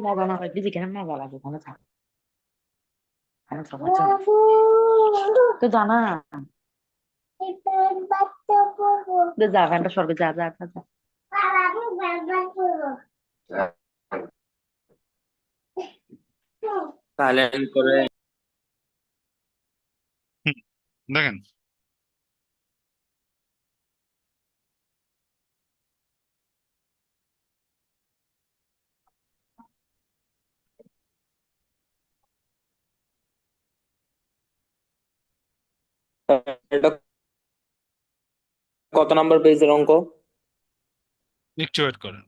মজা না হয় দিদি কেন মজা লাগে ভালো থাকে তো জানা যা ফ্যানটা সরবে যা যা যা যা। সাইলেন্ট করে। হুম, দেখেন এটা কত নাম্বার পেজের অঙ্ক? একটু ওয়েট করেন।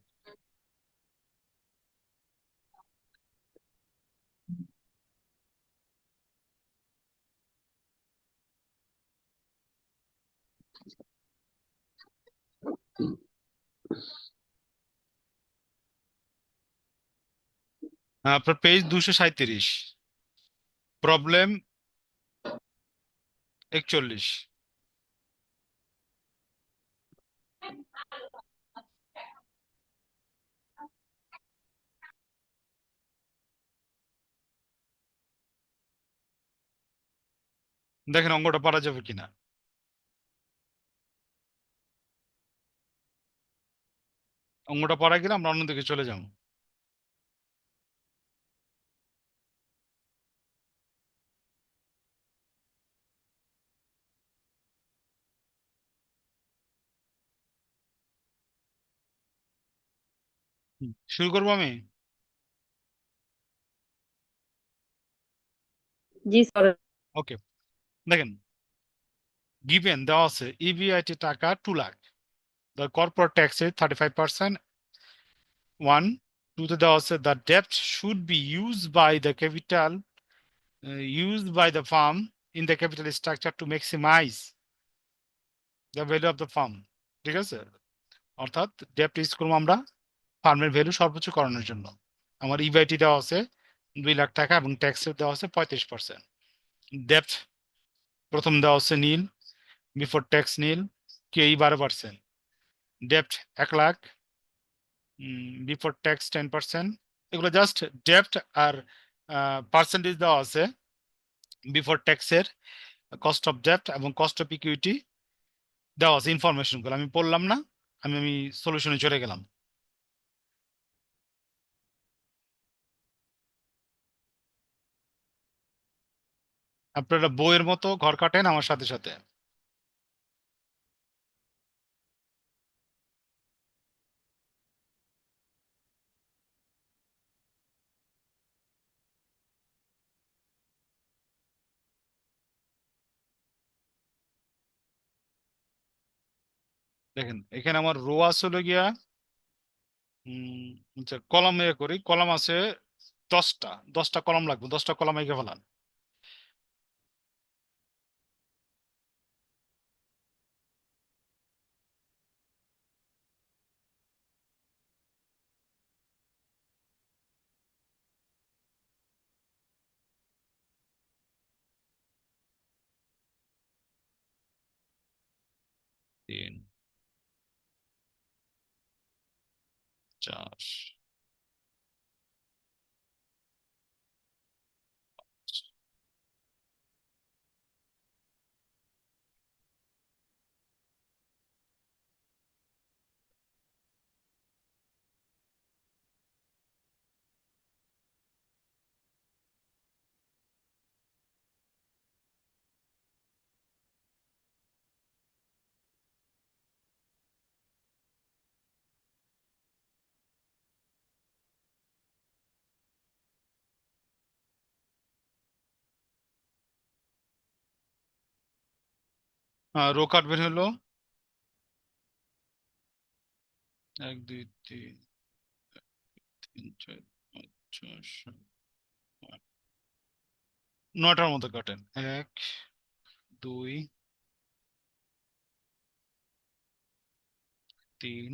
আপনার পেজ 237, প্রবলেম 41। দেখেন অঙ্কটা পারা যাবে কিনা। অঙ্কটা পারা গেলে আমরা অন্যদিকে চলে যাবো। শুরু করবো আমি। জি স্যার। ওকে, দেখেন গিভেন দেওয়া আছে ইবিআইটি টাকা 2 lakh, the corporate tax is 35%. 1 2 তে দেওয়া আছে the debt should be used by the capital used by the firm in the capital structure to maximize the value of the firm। ঠিক আছে, অর্থাৎ ডেপ্ট ইউজ করবো আমরা ফার্মের ভ্যালু সর্বোচ্চ করানোর জন্য। আমার ইবিআইটি দেওয়া আছে 2 লাখ টাকা এবং ট্যাক্সের দেওয়া আছে 35%। ডেপ্ট প্রথম দেওয়া আছে নীল, বিফোর ট্যাক্স নীল, কেই 12%। ডেপ্ট 1 লাখ, বিফোর ট্যাক্স 10%। এগুলো জাস্ট ডেপ্ট আর পার্সেন্টেজ দেওয়া আছে বিফোর ট্যাক্সের, কস্ট অফ ডেপ্ট এবং কস্ট অফ ইকুইটি দেওয়া আছে। ইনফরমেশন গুলো আমি পড়লাম না, আমি আমি সলিউশনে চলে গেলাম। আপনারা বইয়ের মতো ঘর কাটেন আমার সাথে সাথে। দেখেন এখানে আমার রো আছে হলো গিয়া আচ্ছা কলাম ইয়ে করি, কলাম আছে 10টা। 10টা কলাম লাগবে, 10টা কলাম এঁকে ফেলান। তিন, চার, রো কাটবেন হলো 1 2 3 3 4 5 6 7 8, 9টার মতো কাটেন। 1 2 3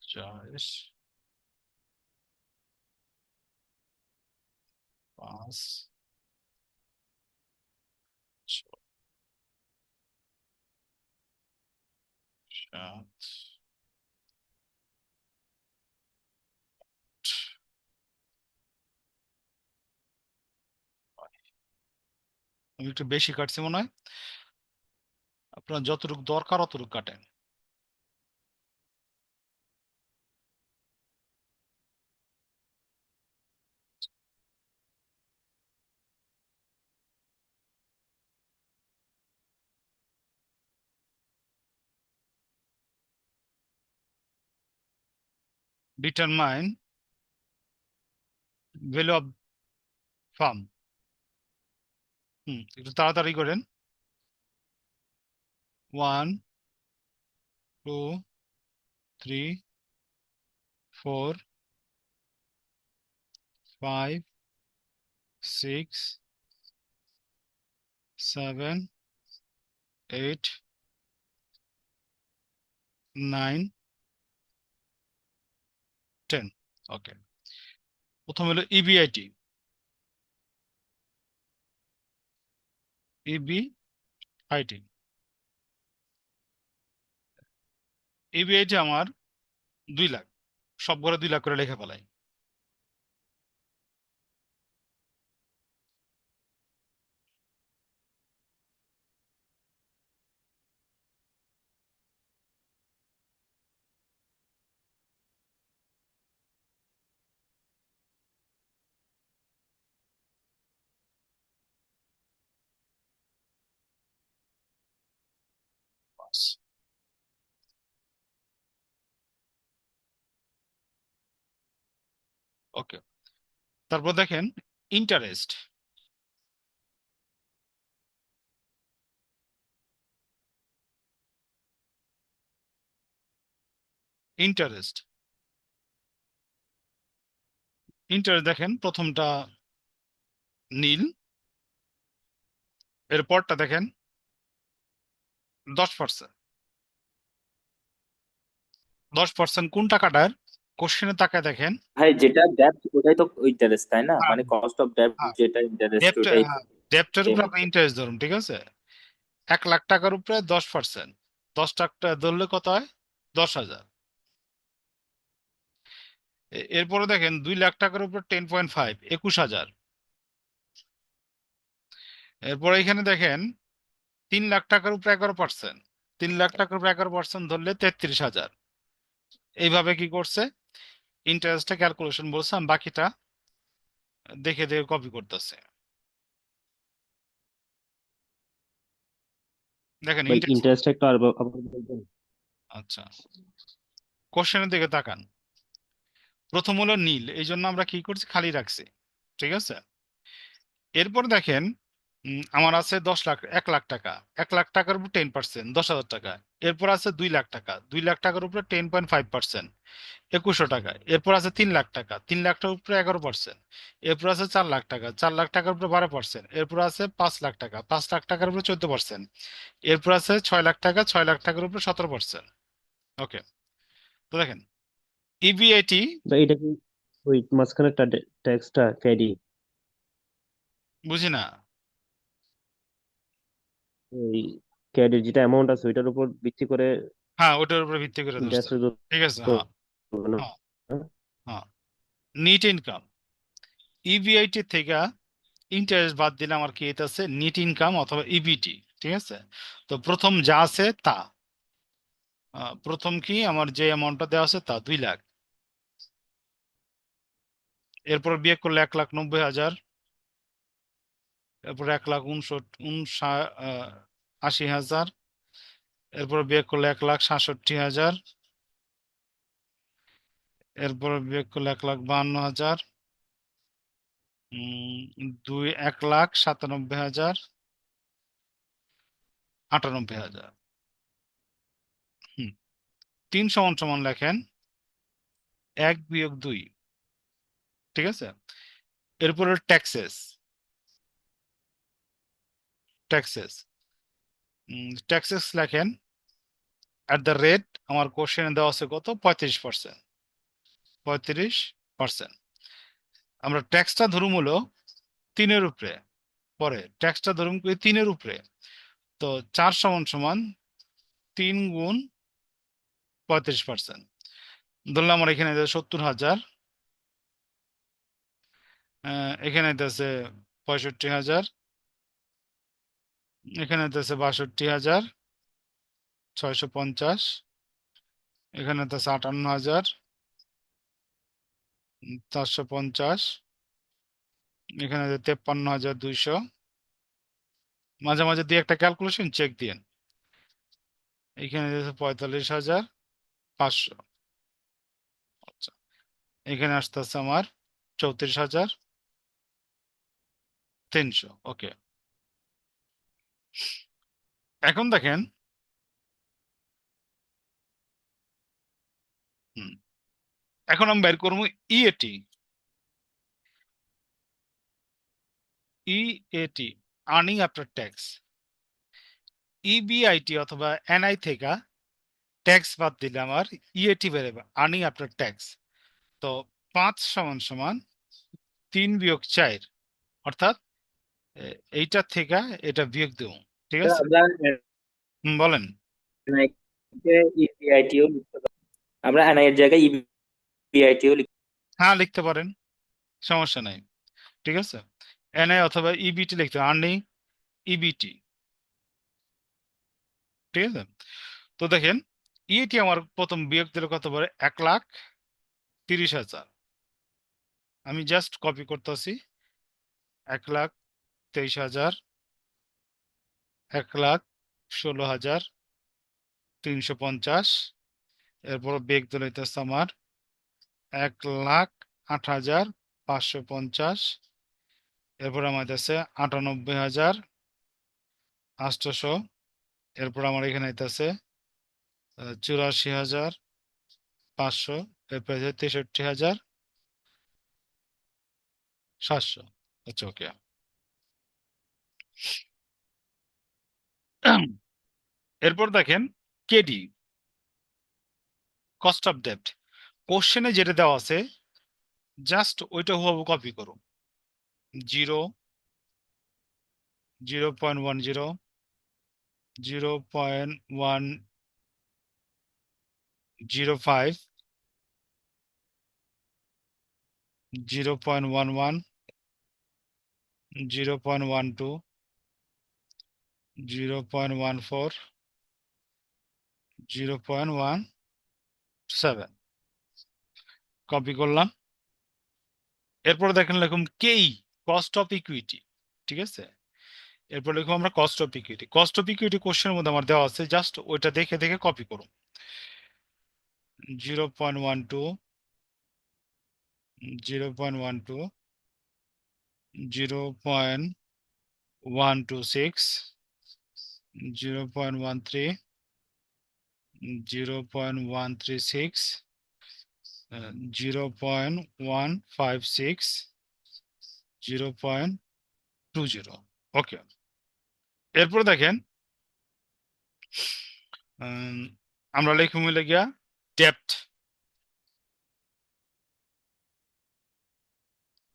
4 5 আমি একটু বেশি কাটছি মনে হয়, আপনার যতটুকু দরকার অতটুকু কাটেন। Determine value of farm. একটু তাড়াতাড়ি করেন। 1 2 3 4 5 6 7 8 9 10। ওকে, প্রথম হলো ইবিআইটি। ইবিআইটি ইবিআইটি আমার 2 লাখ, সব ঘরে 2 লাখ করে লেখা ফেলাই। ওকে, তারপর দেখেন ইন্টারেস্ট। ইন্টারেস্ট ইন্টারেস্ট দেখেন প্রথমটা নীল, এরপরটা দেখেন 10%। 10% কোন টাকাটার? কোশ্চেনে তাকায় দেখেন। ভাই যেটা ডেপ্ট ওটাই তো ইন্টারেস্ট, তাই না? হ্যাঁ, মানে কস্ট অফ ডেপ্ট হ্যাঁ, যেটা ইন্টারেস্ট ডেপ্ট, ওটাই তো ডেপ্টের উপর same। আপনি ইন্টারেস্ট ধরুন, ঠিক আছে? 1 লাখ টাকার উপরে 10%, 10 টাকা ধরলে কত হয়? 10,000। এরপরে দেখেন 2 লাখ টাকার উপর 10.5, 21,000। এরপরে এখানে দেখেন 3 লাখ টাকার উপরে 11%, 3 লাখ টাকার উপরে 11% ধরলে 33,000। এইভাবে কি করছে, ইন্টারেস্টটা ক্যালকুলেশন বলছে, আমি বাকিটা দেখে দেখে কপি করতেছে। দেখেন ভাই ইন্টারেস্ট। ইন্টারেস্ট একটু আর আবার বলবেন? আচ্ছা, কোশ্চেনের দিকে তাকান। প্রথম হলো নীল, এই জন্য আমরা কি করছি, খালি রাখছি, ঠিক আছে? এরপর দেখেন আমার আছে 10 লাখ, 1 লাখ টাকা। 1 লাখ টাকার উপর 10%, 10,000 টাকা। এরপর আছে 2 লাখ টাকা, 2 লাখ টাকার উপরে 10.5%, 2,100 টাকা। এরপর আছে 3 লাখ টাকা, 3 লাখ টাকার উপরে 11%। এরপর আছে 4 লাখ টাকা, 4 লাখ টাকার উপরে 12%। এরপর আছে 5 লাখ টাকা, 5 লাখ টাকার উপরে 14%। এরপর আছে 6 লাখ টাকা, 6 লাখ টাকার উপরে 17%। ওকে, তো দেখেন ইবিআইটি। ভাই এটা কি ওই মাঝখানে ট্যাক্সটা ক্যারি বুঝি না। ওই ক্যারির যেটা অ্যামাউন্ট আছে ওইটার উপর ভিত্তি করে হ্যাঁ, ওটার উপরে ভিত্তি করে ধরছে। ইন্টারেস্ট ঠিক আছে, হ্যাঁ, হ্যাঁ, হ্যাঁ। নিট ইনকাম, ইবিআইটি থেকে ইন্টারেস্ট বাদ দিলে আমার কি আছে, নিট ইনকাম অথবা ইবিটি। ঠিক আছে, তো প্রথম যা আছে তা, প্রথম কি আমার যে অ্যামাউন্টটা দেওয়া আছে তা 2 লাখ। এরপর বিয়ে করলে 1,90,000। এরপর 1,80,000। এরপর বিয়ে করলে 1,67,000। এরপর বিয়ে করলে 1,52,000। 1,97,000, 98,000। হুম, 3 সমান সমান লেখেন 1 - 2। ঠিক আছে, এরপরে ট্যাক্সেস। ট্যাক্সেস ট্যাক্সেস লেখেন অ্যাট দ্য রেট, আমার কোশ্চেনে দেওয়া আছে কত, 35%। 35%। আমরা ট্যাক্সটা ধরুম হলো 3-এর উপরে, পরে ট্যাক্সটা ধরুন 3-এর উপরে। তো 4 সমান সমান 3 গুণ 35%। ধরলাম আমার এখানে 70,000, এখানে আছে 65,000, এখানে আছে 62,650, এখানে আছে 58,450, এখানে আছে 53,200। মাঝে মাঝে দিয়ে একটা ক্যালকুলেশন চেক দিয়েন। এখানে আছে 45,500। আচ্ছা, এখানে আসতেছে আমার 34,300। ওকে, এখন দেখেন হুম, এখন আমি বের করবো EAT. EAT earning after tax. EBIT অথবা এনআই থেকে ট্যাক্স বাদ দিলে আমার ইএটি বেরোবে, আর্নিং আফটার ট্যাক্স। তো 5 সমান সমান 3 বিয়োগ 4, অর্থাৎ এইটার থেকে এটা বিয়োগ দেব। ঠিক আছে, আমরা বলেন। ইপিআইটিও লিখতে পারি, আমরা এনআই এর জায়গায় ইপিআইটিও লিখতে হ্যাঁ, লিখতে পারেন, সমস্যা নাই। ঠিক আছে, এনআই অথবা ইবিটি লিখতে, আর্নিং ইবিটি। ঠিক আছে, তো দেখেন ইএটি আমার প্রথম বিয়োগ দিলে কত পড়ে, 1,30,000। আমি জাস্ট কপি করতেছি, 1,23,000, 1,16,350, এরপর বিয়োগ দিলে হইতেছে আমার 1,08,550, এরপর আমাদের আছে 98,800, এরপর আমার এখানে হইতেছে 84,500, এরপর 63,700। আচ্ছা, ওকে। এরপর দেখেন কেডি, কস্ট অফ ডেপ্ট। কোশ্চেনে যেটা দেওয়া আছে জাস্ট ওইটা হুবহু কপি করো। 0, 0.10, 0.105, 0.11, 0.12, 0.14, 0.17 কপি করলাম। এরপর দেখেন লিখুন কেই, কস্ট অফ ইকুইটি। ঠিক আছে, এরপর লিখুন আমরা cost of equity. Cost of equity কোশ্চেনের মধ্যে আমার দেওয়া আছে, জাস্ট ওইটা দেখে দেখে কপি করুন। 0.12, 0.12, 0.126, 0.13, 0.136, 0.156, 0.20। ওকে, এরপর দেখেন আমরা লিখব মিলে গিয়া ডেপ্ট।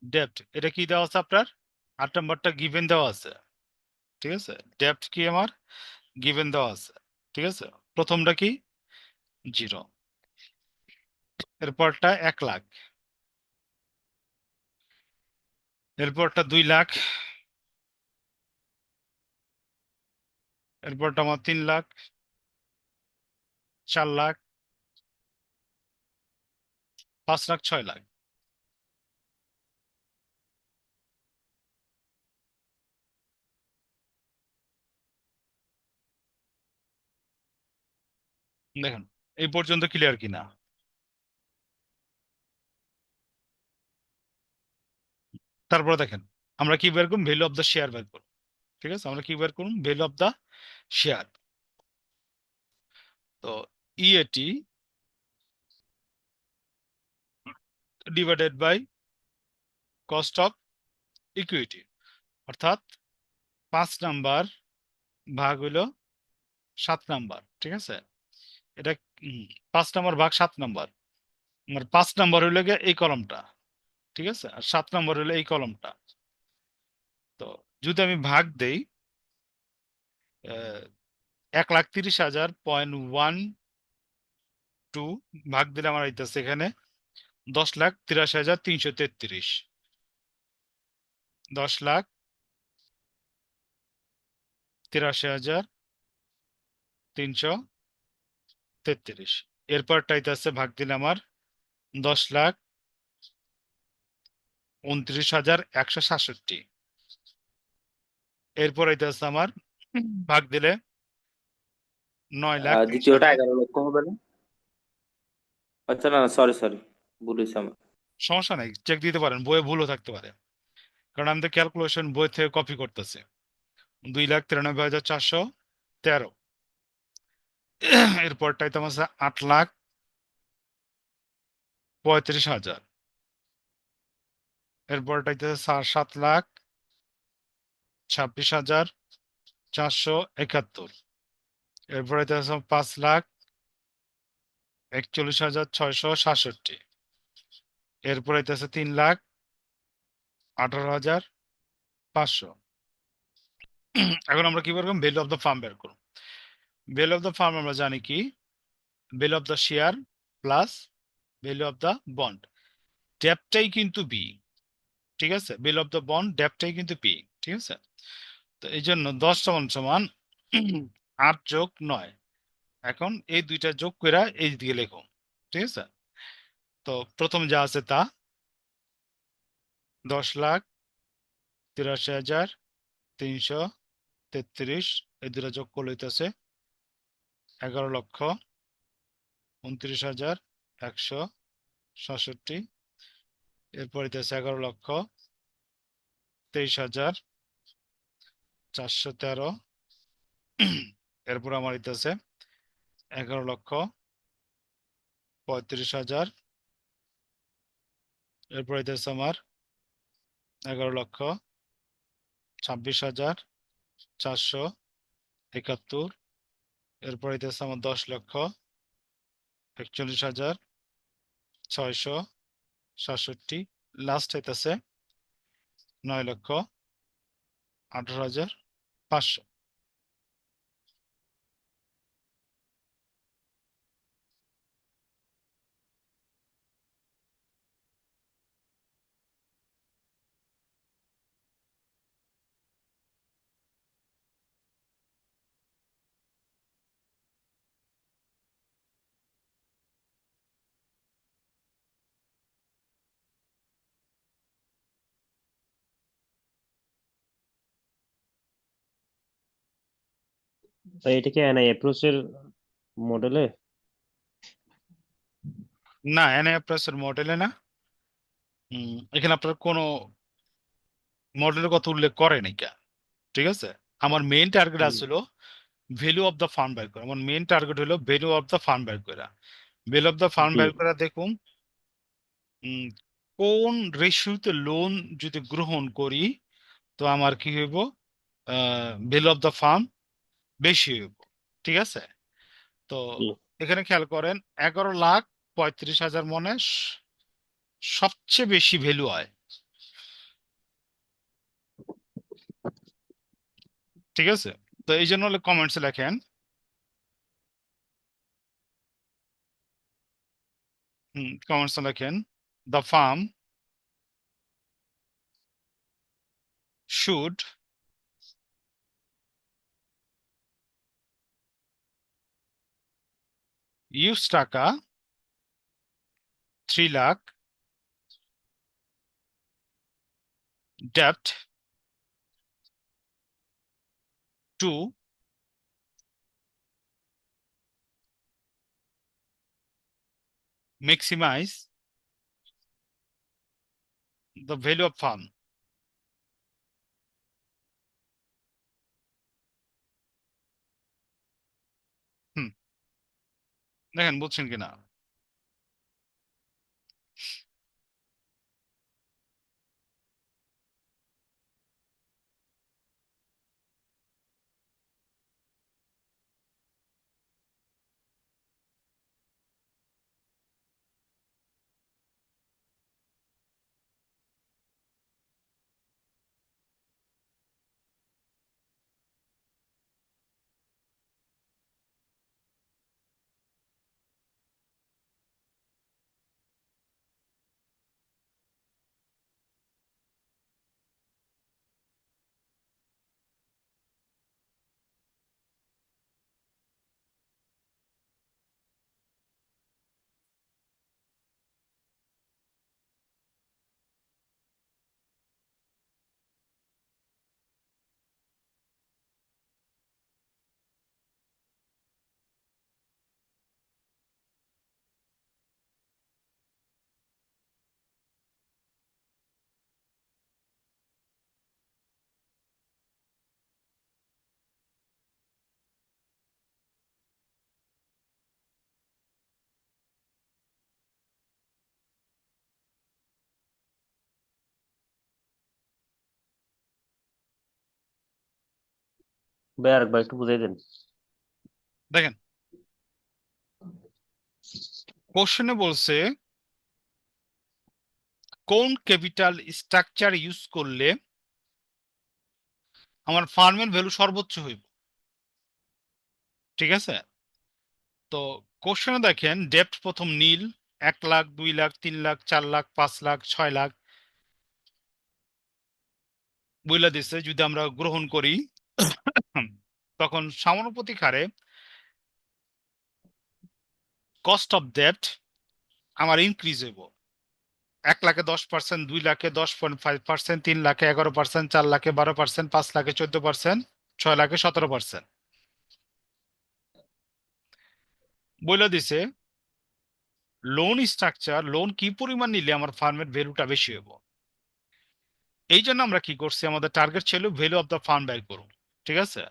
ডেপ্ট এটা কি দেওয়া আছে আপনার, 8 নাম্বারটা গিভেন দেওয়া আছে। ঠিক আছে, ডেপ্ট কি আমার গিভেন দেওয়া আছে। ঠিক আছে, প্রথমটা কি 0, এরপরটা 1,00,000, এরপরটা 2,00,000, এরপরটা আমার 3,00,000, 4,00,000, 5,00,000, 6,00,000। দেখেন এই পর্যন্ত ক্লিয়ার কিনা। তারপরে দেখেন আমরা কি বের করুন, ভ্যালু অফ দ্য শেয়ার বের করুন। ঠিক আছে, আমরা কি বের করুন, ভ্যালু অফ দ্য শেয়ার। তো EAT divided by cost of equity, অর্থাৎ 5 নাম্বার ভাগ হইল 7 নাম্বার। ঠিক আছে, এটা 5 নাম্বার ভাগ 7 নাম্বার, আমার 5 নাম্বার হইলে গিয়ে এই কলমটা। ঠিক আছে, আর 7 নাম্বার হইলে এই কলমটা। তো যদি আমি ভাগ দেই 1,30,000.1 টু ভাগ দিলে আমার আইতেছে এখানে 10,83,333। 10,83,333। এরপরটা আইতেছে ভাগ দিলে আমার 10,29,167। এরপর আইতেছে আমার ভাগ দিলে 9,30,000। দ্বিতীয়টা 11 লক্ষ হবে না? আচ্ছা, না, সরি সরি, ভুল হয়েছে আমার। সমস্যা নাই, চেক দিতে পারেন, বইয়ে ভুলও থাকতে পারে, কারণ আমি তো ক্যালকুলেশন বই থেকে কপি করতেছি। 2,93,413। এরপরটাই তো আমার 8,35,000। এরপরটাইতে 7,26,471। এরপরে 5,41,667। এরপরে 3,18,500। এখন আমরা কি করবো, ভ্যালু অফ দ্য ফার্ম বের করব। ভ্যালু অফ দ্য ফার্ম আমরা জানি কি, value of the share plus value of the bond. ডেপ্টটাই কিন্তু বি, ঠিক আছে, ভ্যালু অফ দ্য বন্ড ডেপ্টটাই কিন্তু পি, ঠিক আছে। তো এই জন্য 10 সমান সমান 8+9। এখন এই দুইটা যোগ করে এই দিকে লেখো, ঠিক আছে। তো প্রথম যা আছে তা 10,83,333। এই দুটা যোগ করলে হইতেছে 11,29,167। এরপর হইতেছে 11,23,413। এরপর আমার হইতেছে 11,35,000। এরপর হইতেছে আমার 11,26,471। এরপর হইতেছে আমার 10,41,667। লাস্ট হইতেছে 9,18,500। ভাই এটা কি এনআই অ্যাপ্রোচের মডেলে? না, এনএফএস এর মডেলে না। এখানে আপনার কোনো মডেলের কথা উল্লেখ করে নাই কে, ঠিক আছে। আমার মেইন টার্গেট আসছিল ভ্যালু অফ দ্য ফান্ড বের করা। আমার মেইন টার্গেট হলো ভ্যালু অফ দ্য ফান্ড বের করা। ভ্যালু অফ দ্য ফান্ড জি। বের করা দেখুন, উম, কোন রেশিওতে লোন যদি গ্রহণ করি তো আমার কি হইব, ভ্যালু অফ দ্য ফার্ম বেশি হইব, ঠিক আছে। তো জি। এখানে খেয়াল করেন 11,35,000 মনে সবচেয়ে বেশি ভ্যালু হয়, ঠিক আছে। তো এই জন্য হলে কমেন্টসে লেখেন কমেন্টসে লেখেন the farm should use taka 3 lakh, ডেপ্ট to maximize the value of firm. Hmm, দেখেন বুঝছেন কিনা। ভাই আরেকবার একটু বুঝাই দেন। দেখেন কোশ্চেনে বলছে কোন ক্যাপিটাল স্ট্রাকচার ইউজ করলে আমার ফার্মের ভ্যালু সর্বোচ্চ হইব, ঠিক আছে? তো কোশ্চেনে দেখেন ডেপ্ট প্রথম নীল, 1 লাখ, 2 লাখ, 3 লাখ, 4 লাখ, 5 লাখ, 6 লাখ বইলা দিছে। যদি আমরা গ্রহণ করি তখন সমানুপাতিক হারে কস্ট অফ ডেপ্ট আমার ইনক্রিজ হইব। 1 লাখে 10%, 2 লাখে 10.5%, 3 লাখে 11%, 4 লাখে 12%, 5 লাখে 14%, 6 লাখে 17%। বইলা দিছে লোন স্ট্রাকচার, লোন কি পরিমাণ নিলে আমার ফার্মের ভ্যালুটা বেশি হইব। এই জন্য আমরা কি করছি, আমাদের টার্গেট ছিল ভ্যালু অফ দ্য ফার্ম বের করুন, ঠিক আছে?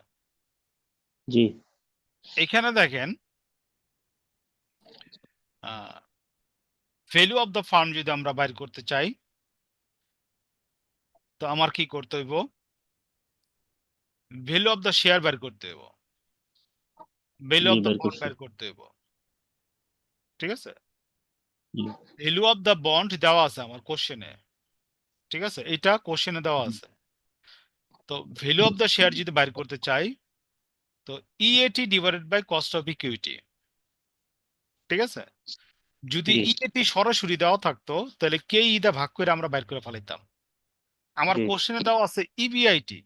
জি এখানে দেখেন ভ্যালু অফ দ্য ফার্ম যদি আমরা বাইর করতে চাই তো আমার কি করতে হইব, ভ্যালু অফ দ্য শেয়ার বের করতে হইব, ভ্যালু জি অফ দ্য বের বন্ড করছি। বের করতে হইব, ঠিক আছে? জি ভ্যালু অফ দ্য বন্ড দেওয়া আছে আমার কোশ্চেনে, ঠিক আছে? এটা কোশ্চেনে দেওয়া আছে। তো ভ্যালু অফ দ্য শেয়ার যদি বাইর করতে চাই তো EAT divided by cost of equity, ঠিক আছে? যদি জি ইএটি সরাসরি দেওয়া থাকতো তাহলে কে ইদা ভাগ করে আমরা বাইর করে ফেলাইতাম। আমার জি কোশ্চেনে দেওয়া আছে ইবিআইটি।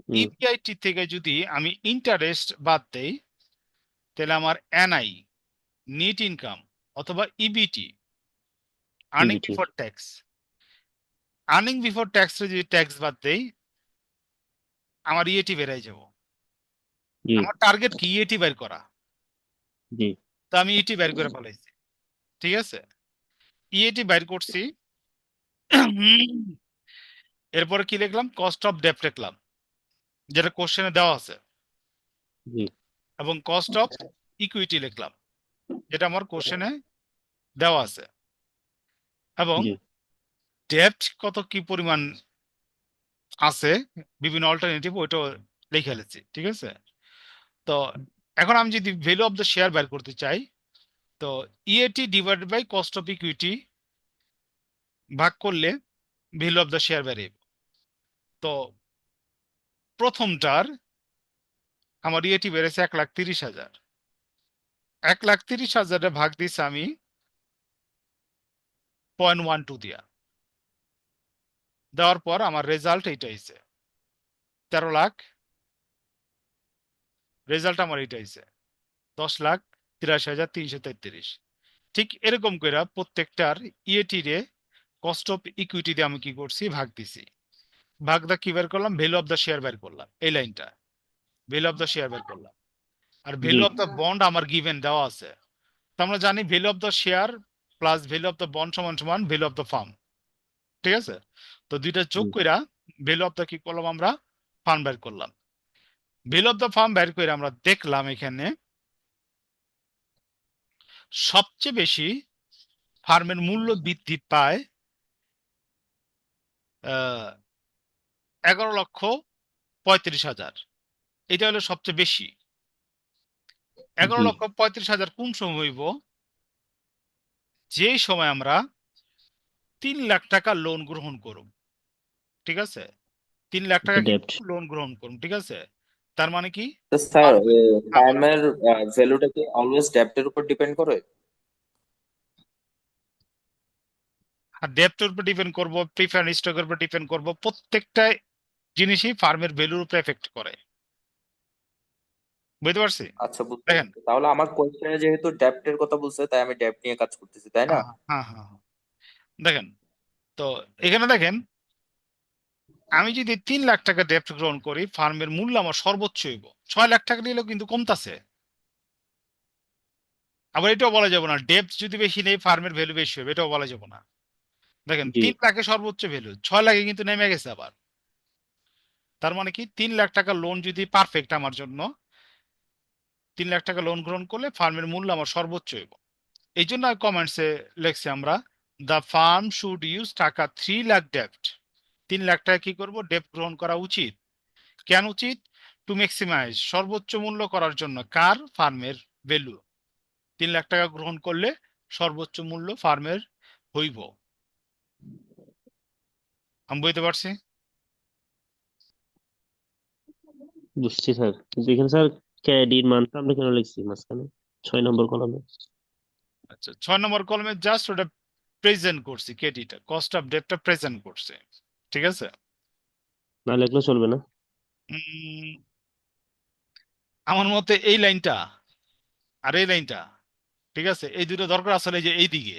হুম ইবিআইটি থেকে যদি আমি ইন্টারেস্ট বাদ দেই তাহলে আমার এনআই, নেট ইনকাম, অথবা EBIT, earning EBIT. Before tax, earning before tax যদি ট্যাক্স বাদ দেই আমার ইএটি বেড়ে যাব। জি আমার টার্গেট কি ইএটি বের করা, জি তো আমি ইটি বের করে ফেলাইছি, ঠিক আছে? ইএটি বের করছি। এরপরে কি লিখলাম, কস্ট অফ ডেপ্ট লিখলাম যেটা কোশ্চেনে দেওয়া আছে, জি এবং কস্ট অফ ইকুইটি লিখলাম যেটা আমার কোশ্চেনে দেওয়া আছে, এবং জি ডেপ্ট কত কি পরিমাণ আছে বিভিন্ন অল্টারনেটিভ ওইটাও লিখে ফেলেছি, ঠিক আছে? তো এখন আমি যদি ভ্যালু অফ দ্য শেয়ার বের করতে চাই তো EAT divided by cost of equity ভাগ করলে ভ্যালু অফ দ্য শেয়ার বেরিয়ে। তো প্রথমটার আমার ইএটি বেড়েছে 1,30,000, 1,30,000 ভাগ দিছি আমি 0.12 দিয়া, দেওয়ার পর আমার রেজাল্ট এইটা হয়েছে 13 লাখ। রেজাল্ট আমার এইটা হয়েছে 10,83,333। ঠিক এরকম করে প্রত্যেকটার ইএটি রে কস্ট অফ ইকুইটি দিয়ে আমি কি করছি, ভাগ দিছি। ভাগ দা কি বের করলাম, ভ্যালু অফ দ্য শেয়ার বের করলাম, এই লাইনটা ভ্যালু অফ দ্য শেয়ার বের করলাম। আর জি ভ্যালু অফ দ্য বন্ড আমার গিভেন দেওয়া আছে। তো আমরা জানি value of the share plus value of the bond সমান সমান ভ্যালু অফ দ্য ফার্ম, ঠিক আছে? তো দুইটা যোগ হুম, কইরা ভ্যালু অফ দ্য কি করলাম, আমরা ফার্ম বের করলাম। ভ্যালু অফ দ্য ফার্ম বের করে আমরা দেখলাম এখানে সবচেয়ে বেশি ফার্মের মূল্য বৃদ্ধি পায় 11,35,000। এটা হলো সবচেয়ে বেশি। এগারো জি লক্ষ পঁয়ত্রিশ হাজার কোন সময় হইব, যে সময় আমরা 3 লাখ টাকা লোন গ্রহণ করব, ঠিক আছে? 3 লাখ টাকা কি ডেপ্ট। লোন গ্রহণ করব, ঠিক আছে? তার মানে কি তো স্যার ফার্মের, হ্যাঁ বলেন। ফার্মের ভ্যালুটা কি অলওয়েজ ডেপ্টের উপর ডিপেন্ড করে? আর ডেপ্টের উপর ডিপেন্ড করবো, প্রিফারেন্স স্টকের উপর ডিপেন্ড করবো, প্রত্যেকটা জিনিসই ফার্মের ভ্যালুর উপর এফেক্ট করে। বুঝতে পারছি? আচ্ছা, বুঝতে দেখেন, পারছি। তাহলে আমার কোয়েশ্চেনে যেহেতু ডেপ্টের কথা বলছে, তাই আমি ডেপ্ট নিয়ে কাজ করতেছি, তাই না? হ্যাঁ হ্যাঁ হ্যাঁ হ্যাঁ। দেখেন, তো এখানে দেখেন আমি যদি 3 লাখ টাকা ডেপ্ট গ্রহণ করি ফার্মের মূল্য আমার সর্বোচ্চ হইব 6 লাখ টাকা নিলেও কিন্তু কমতাছে। আবার এটাও বলা যাবে না ডেপ্ট যদি বেশি নেই ফার্মের ভ্যালু বেশি হবে, এটাও বলা যাবে না। দেখেন জি 3 লাখে সর্বোচ্চ ভ্যালু, 6 লাখে কিন্তু নেমে গেছে আবার। তার মানে কি 3 লাখ টাকা লোন যদি পারফেক্ট আমার জন্য, 3 লাখ টাকা লোন গ্রহণ করলে ফার্মের মূল্য আমার সর্বোচ্চ হইব। এই জন্য কমেন্টসে লেখছি আমরা the farm should use taka 3 lakh ডেপ্ট, 3 lakh টাকা কি করবো ডেপ্ট গ্রহণ করা উচিত। কেন উচিত? টু ম্যাক্সিমাইজ, সর্বোচ্চ মূল্য করার জন্য। কার? ফার্মের ভ্যালু। 3 লাখ টাকা গ্রহণ করলে সর্বোচ্চ মূল্য ফার্মের হইব। আমি বুঝতে পারছি। বুঝছি স্যার, কিন্তু এখানে স্যার ক্যাডির মানটা আমরা কেন লিখছি মাঝখানে 6 নম্বর কলামে? আচ্ছা, 6 নম্বর কলমে জাস্ট ওটা প্রেজেন্ট করছি, কেডিটা কস্ট অফ ডেটটা প্রেজেন্ট করছে, ঠিক আছে। না লিখলেও চলবে না? উম, আমার মতে এই লাইনটা আর এই লাইনটা, ঠিক আছে, এই দুটো দরকার আসলে যে এই দিকে,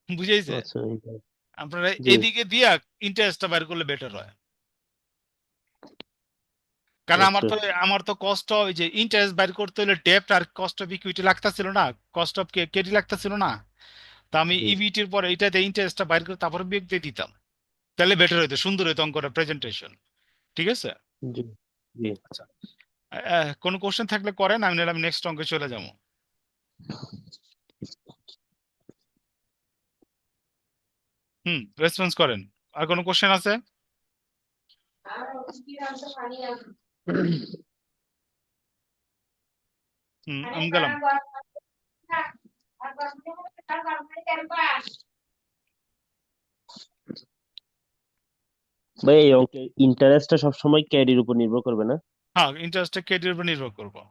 বুঝাইছে? আচ্ছা আপনারা জি এদিকে দিয়া ইন্টারেস্টটা বের করলে বেটার হয়। কারণ আচ্ছা আমার তো কষ্ট, ওই যে ইন্টারেস্ট বাইর করতে হলে ডেপ্ট আর কস্ট অফ ইকুইটি লাগতেছিল না, কস্ট অফ কেডি লাগতেছিল না। তা আমি জি ইবিটির পরে এটাতে ইন্টারেস্টটা বাইর করে তারপরে বিয়োগ দিয়ে দিতাম, তাহলে বেটার হইতো, সুন্দর হইতো অঙ্কটা প্রেজেন্টেশন, ঠিক আছে। জি জি। আচ্ছা, কোনো কোশ্চেন থাকলে করেন, আমি নিলাম নেক্সট অঙ্কে চলে যাবো। রেসপন্স করেন। আর কোনো কোশ্চেন আছে? আমি গেলাম। ভাই এই অঙ্কের ইন্টারেস্টটা সবসময় ক্যাডির উপর নির্ভর করবে না? হ্যাঁ, ইন্টারেস্টটা কেডির উপর নির্ভর করবো।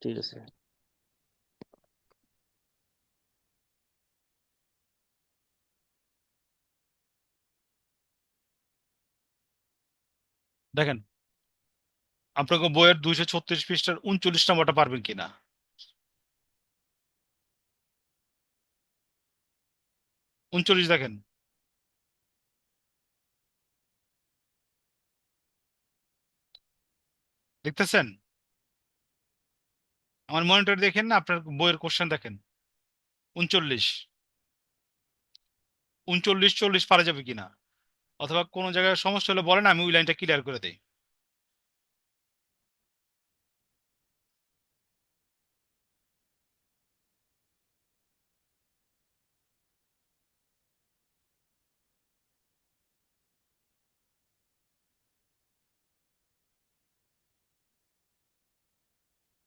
ঠিক আছে। দেখেন, আপনাকে বইয়ের 236 পৃষ্ঠার 39 নম্বরটা পারবেন কিনা? 39 দেখেন। দেখতেছেন? আমার মনিটর দেখেন না, আপনার বইয়ের কোশ্চেন দেখেন। 39, 39, 40 পারা যাবে কিনা, অথবা কোনো জায়গায় সমস্যা হলে বলেন, আমি ওই লাইনটা ক্লিয়ার করে দেই।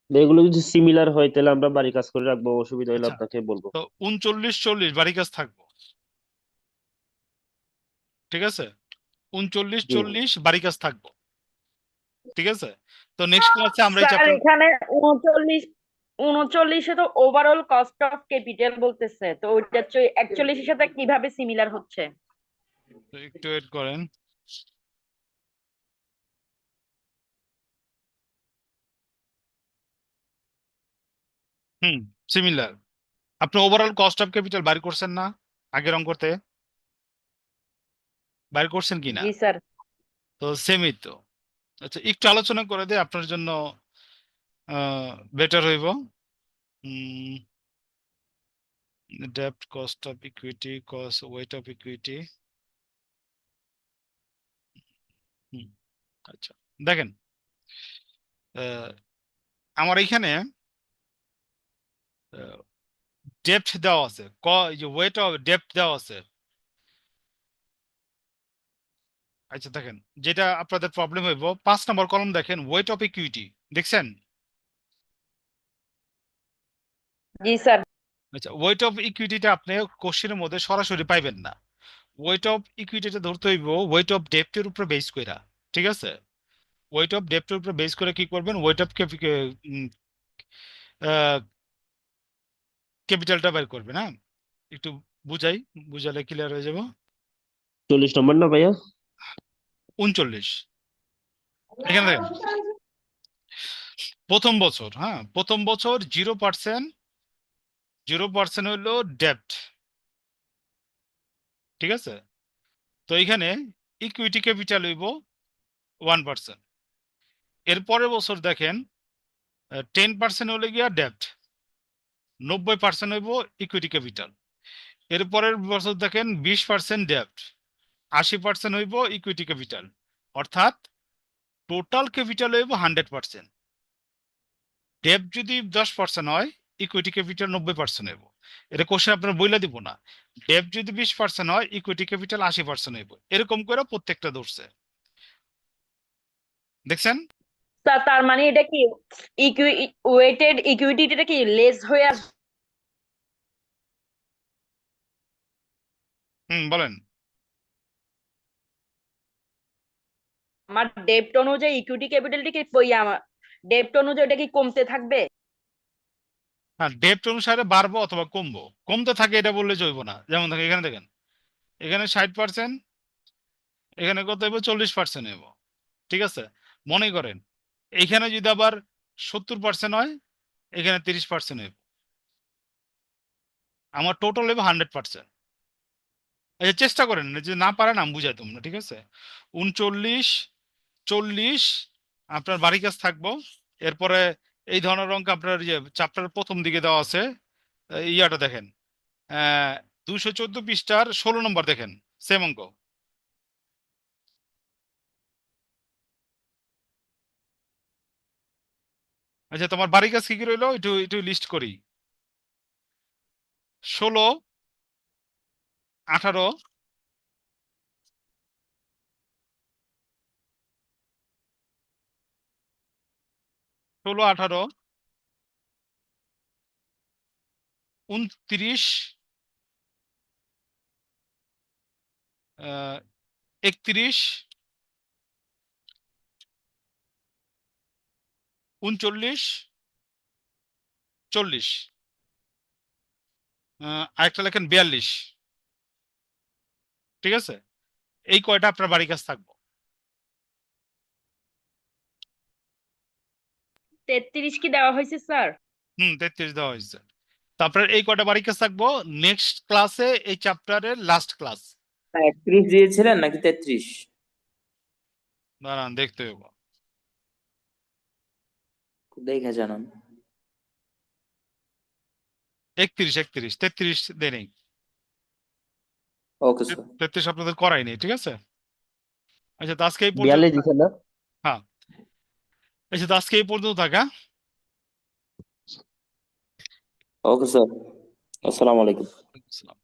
এগুলো যদি সিমিলার হয় তাহলে আমরা বাড়ি কাজ করে রাখবো, অসুবিধা হলে আচ্ছা, আপনাকে বলবো। তো 39, 40 বাড়ি কাজ থাকবো, ঠিক আছে। 39, জি 40 বাড়ি কাজ থাকবো, ঠিক আছে। তো নেক্সট ক্লাসে আমরা এই স্যার চ্যাপ্টার। এখানে 39 39-এ তো ওভারঅল কস্ট অফ ক্যাপিটাল বলতেছে, তো ওইটা 41-এর সাথে কিভাবে সিমিলার হচ্ছে? একটু ওয়েট করেন। হুম, সিমিলার। আপনি ওভারঅল কস্ট অফ ক্যাপিটাল বাইর করছেন না আগের অঙ্কতে? বাইর করছেন কিনা? জি স্যার। তো সেমই তো। আচ্ছা, একটু আলোচনা করে দে, আপনার জন্য বেটার হইব। ডেপ্ট, cost of equity, cost weight of equity. আচ্ছা, দেখেন, আহ, আমার এখানে ডেপ্ট দেওয়া আছে, এই যে ওয়েট অফ ডেপ্ট দেওয়া আছে। আচ্ছা দেখেন, যেটা আপনাদের প্রবলেম হইব, 5 নম্বর কলম দেখেন, ওয়েট অফ ইকুইটি, দেখছেন? জি স্যার। আচ্ছা, ওয়েট অফ ইকুইটিটা আপনি কোশ্চেনের মধ্যে সরাসরি পাইবেন না। ওয়েট অফ ইকুইটিটা ধরতে হইব ওয়েট অফ ডেপ্টের উপরে বেস কইরা, ঠিক আছে। ওয়েট অফ ডেপ্টের উপরে বেস করে কি করবেন, ওয়েট অফ ক্যাপিটালটা বের করবেন। হ্যাঁ, একটু বুঝাই, বুঝালে ক্লিয়ার হয়ে যাব। 40 নম্বর না ভাইয়া? 39, এখানে দেখেন, প্রথম বছর, হ্যাঁ প্রথম বছর 0%, 0% হলো ডেপ্ট, ঠিক আছে। তো এখানে ইকুইটি ক্যাপিটাল হইব 1%। এর পরের বছর দেখেন 10% হলে গিয়া ডেপ্ট, 90% হইব ইকুইটি ক্যাপিটাল। এর পরের বছর দেখেন 20% ডেপ্ট, 80% হইব ইকুইটি ক্যাপিটাল। অর্থাৎ টোটাল ক্যাপিটাল হইব 100%। ডেপ্ট যদি 10% হয়, ইকুইটি ক্যাপিটাল 90% হইব। এটা কোশ্চেন আপনার বইলা দিব না, ডেপ যদি 20% হয় ইকুইটি ক্যাপিটাল 80% হইব, এরকম করে প্রত্যেকটা ধরছে, দেখছেন? তার মানে এটা কি ওয়েটেড ইকুইটিটা কি লেস হয়ে আসবে? বলেন। আমার ডেপ্ট অনুযায়ী ইকুইটি ক্যাপিটালটা কি আমার ডেপ্ট অনুযায়ী এটা কি কমতে থাকবে? হ্যাঁ, ডেপ্ট অনুসারে বাড়বো অথবা কমবো, কমতে থাকে এটা বললে চলবো না। যেমন থাকে এখানে দেখেন, এখানে 60%, এখানে কত হইব, 40% হইব, ঠিক আছে? মনে করেন এইখানে যদি আবার 70% হয়, এখানে 30% হইব, আমার টোটাল হইব 100%। আচ্ছা, চেষ্টা করেন, যদি না পারেন আমি বুঝাই তোমরা, ঠিক আছে? 39, 40 আপনার বাড়ি কাজ থাকবো। এরপরে এই ধরনের অঙ্ক আপনার ইয়ে চ্যাপ্টারের প্রথম দিকে দেওয়া আছে। ইয়াটা দেখেন, 214 পৃষ্ঠার 16 নম্বর দেখেন, সেম অঙ্ক। আচ্ছা, তোমার বাড়ি কাজ কি কি রইলো একটু একটু লিস্ট করি। 16, 18, 16, 18, 29, 31, 39, 40, আরেকটা লেখেন 42, ঠিক আছে? এই কয়টা আপনার বাড়ি কাজ থাকবো। 33 কি দেওয়া হয়েছে স্যার? 33 দেওয়া হয়েছে। তারপরে এই কয়টা বাড়ি কাজ থাকবো নেক্সট ক্লাসে, এই চ্যাপ্টারের লাস্ট ক্লাস। 31 দিয়েছিলেন নাকি 33? দাঁড়ান দেখতে হবে। দেখে জানান। 31, 31, 33 দেয় নেই। Okay sir. 33 আপনাদের করাই নেই, ঠিক আছে? আচ্ছা, তো আজকে এই পর্যন্ত 42 দিচ্ছেন না? হ্যাঁ, আচ্ছা, তো আজকে এই পর্যন্ত থাকা। ওকে স্যার, আসসালামু আলাইকুম। আসসালাম।